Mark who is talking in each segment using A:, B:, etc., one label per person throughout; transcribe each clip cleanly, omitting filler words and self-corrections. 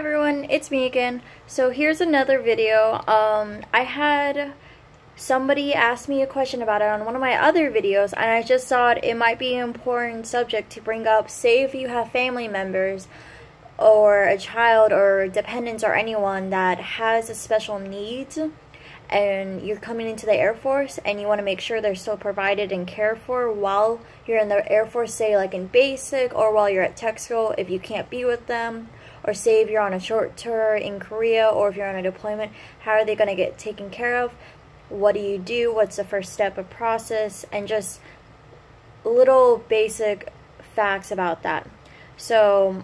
A: everyone, it's me again. So here's another video. I had somebody ask me a question about it on one of my other videos, and I just thought it might be an important subject to bring up. Say if you have family members or a child or dependents or anyone that has a special needs, and you're coming into the Air Force and you want to make sure they're still provided and cared for while you're in the Air Force, say like in basic or while you're at tech school if you can't be with them, or say if you're on a short tour in Korea or if you're on a deployment, how are they going to get taken care of? What do you do? What's the first step of process? And just little basic facts about that. So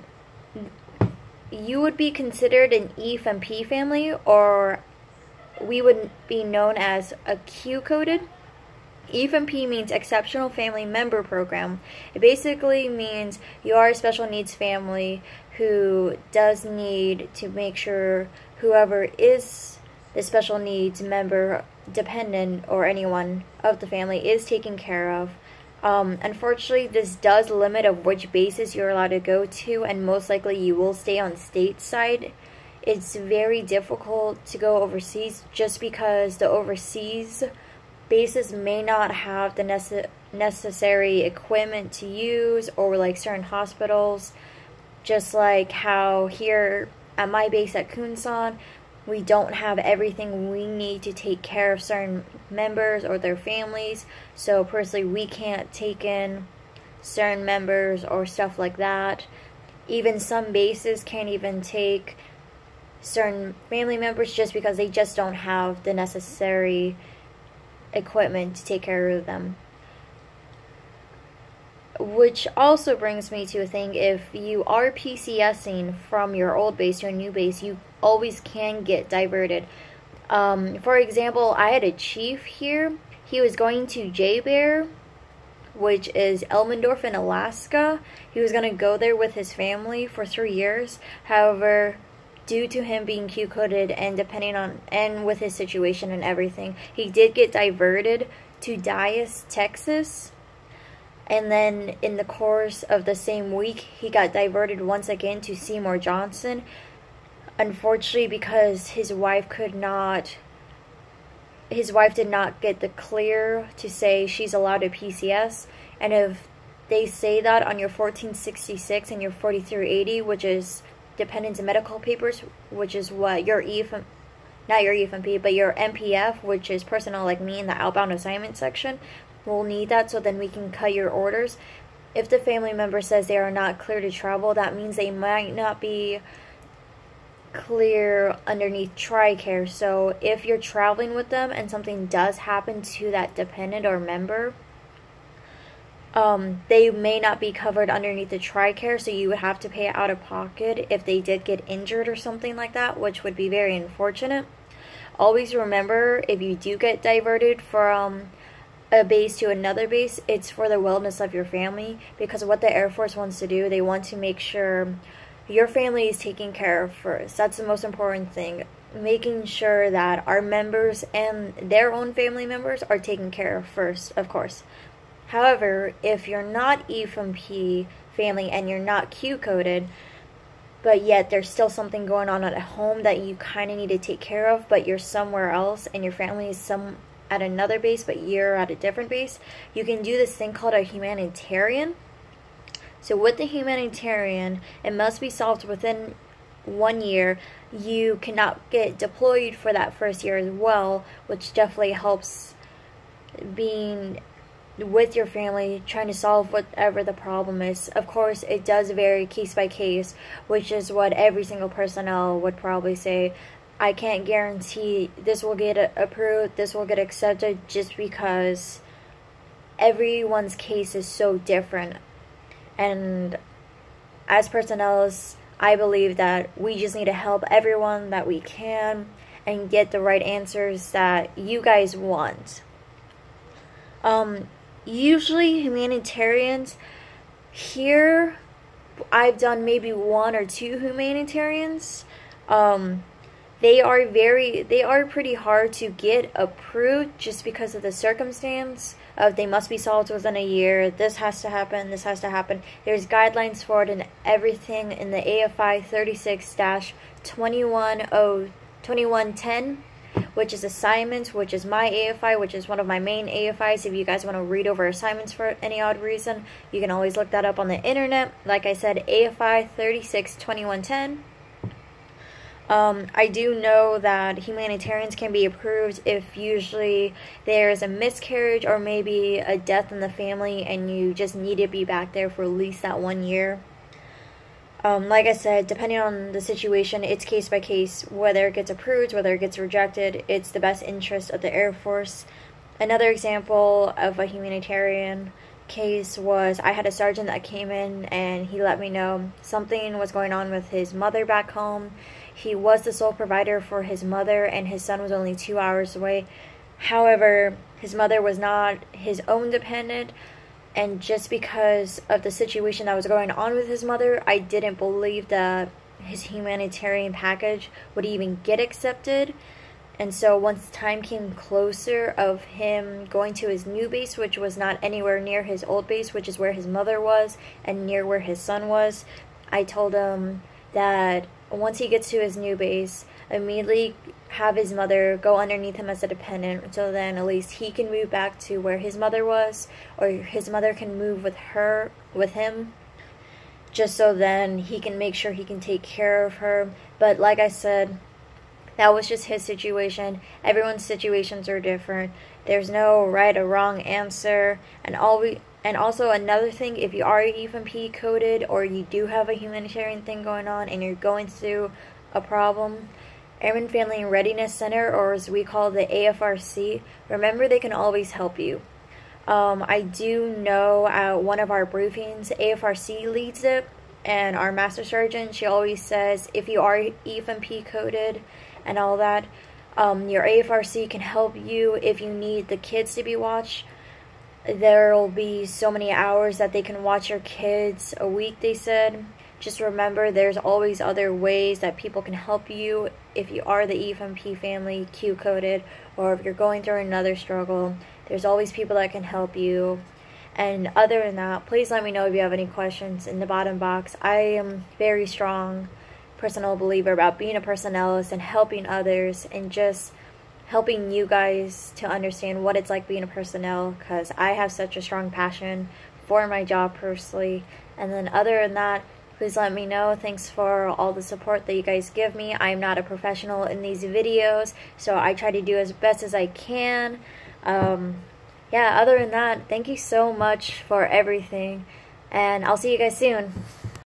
A: you would be considered an EFMP family, or we would be known as a Q-coded. EFMP means Exceptional Family Member Program. It basically means you are a special needs family who does need to make sure whoever is the special needs member, dependent, or anyone of the family is taken care of. Unfortunately, this does limit of which bases you're allowed to go to, and most likely you will stay on stateside. It's very difficult to go overseas just because the overseas bases may not have the necessary equipment to use, or like certain hospitals, just like how here at my base at Kunsan, we don't have everything we need to take care of certain members or their families. So personally, we can't take in certain members or stuff like that. Even some bases can't even take certain family members just because they just don't have the necessary equipment to take care of them. Which also brings me to a thing: if you are PCSing from your old base to a new base, you always can get diverted. For example, I had a chief here. He was going to J-Bear, which is Elmendorf in Alaska. He was going to go there with his family for 3 years. However, due to him being Q-coded and depending on, and with his situation and everything, he did get diverted to Dallas, Texas. And then in the course of the same week, he got diverted once again to Seymour Johnson. Unfortunately, because his wife did not get the clear to say she's allowed to PCS. And if they say that on your 1466 and your 4380, which is dependents and medical papers, which is what your not your EFMP, but your MPF, which is personnel like me in the outbound assignment section, we'll need that so then we can cut your orders. If the family member says they are not clear to travel, that means they might not be clear underneath TRICARE. So if you're traveling with them and something does happen to that dependent or member, they may not be covered underneath the TRICARE, so you would have to pay out of pocket if they did get injured or something like that, which would be very unfortunate. Always remember, if you do get diverted from a base to another base, it's for the wellness of your family, because what the Air Force wants to do, they want to make sure your family is taken care of first. That's the most important thing, making sure that our members and their own family members are taken care of first, of course. However, if you're not EFMP family and you're not Q-coded, but yet there's still something going on at home that you kind of need to take care of, but you're somewhere else and your family is at another base, but you're at a different base, you can do this thing called a humanitarian. So with the humanitarian, it must be solved within 1 year. You cannot get deployed for that first year as well, which definitely helps being with your family, trying to solve whatever the problem is. Of course, it does vary case by case, which is what every single personnel would probably say. I can't guarantee this will get approved, this will get accepted, just because everyone's case is so different. And as personnelists, I believe that we just need to help everyone that we can and get the right answers that you guys want. Usually humanitarians, here I've done maybe 1 or 2 humanitarians. They are pretty hard to get approved just because of the circumstance of they must be solved within a year, this has to happen, this has to happen. There's guidelines for it and everything in the AFI 36-2110, which is assignments, which is my AFI, which is one of my main AFIs. If you guys want to read over assignments for any odd reason, you can always look that up on the internet. Like I said, AFI 36-2110. I do know that humanitarians can be approved if usually there's a miscarriage or maybe a death in the family and you just need to be back there for at least that 1 year. Like I said, depending on the situation, it's case by case, whether it gets approved, whether it gets rejected. It's the best interest of the Air Force. Another example of a humanitarian case was I had a sergeant that came in and he let me know something was going on with his mother back home. He was the sole provider for his mother and his son was only 2 hours away. However, his mother was not his own dependent, and just because of the situation that was going on with his mother, I didn't believe that his humanitarian package would even get accepted. And so once time came closer of him going to his new base, which was not anywhere near his old base, which is where his mother was and near where his son was, I told him that once he gets to his new base, immediately have his mother go underneath him as a dependent, so then at least he can move back to where his mother was, or his mother can move with him, just so then he can make sure he can take care of her. But like I said, that was just his situation. Everyone's situations are different. There's no right or wrong answer. And also another thing, if you are EFMP coded or you do have a humanitarian thing going on and you're going through a problem, Airman Family and Readiness Center, or as we call the AFRC, remember they can always help you. I do know at one of our briefings, AFRC leads it, and our Master Sergeant, she always says if you are EFMP coded and all that, your AFRC can help you if you need the kids to be watched. There will be so many hours that they can watch your kids a week, they said. Just remember, there's always other ways that people can help you if you are the EFMP family Q-coded, or if you're going through another struggle. There's always people that can help you. And other than that, please let me know if you have any questions in the bottom box. I am very strong personal believer about being a personnelist and helping others and just helping you guys to understand what it's like being a personnel, because I have such a strong passion for my job personally. And then other than that, please let me know. Thanks for all the support that you guys give me. I'm not a professional in these videos, so I try to do as best as I can. Yeah, other than that, thank you so much for everything, and I'll see you guys soon.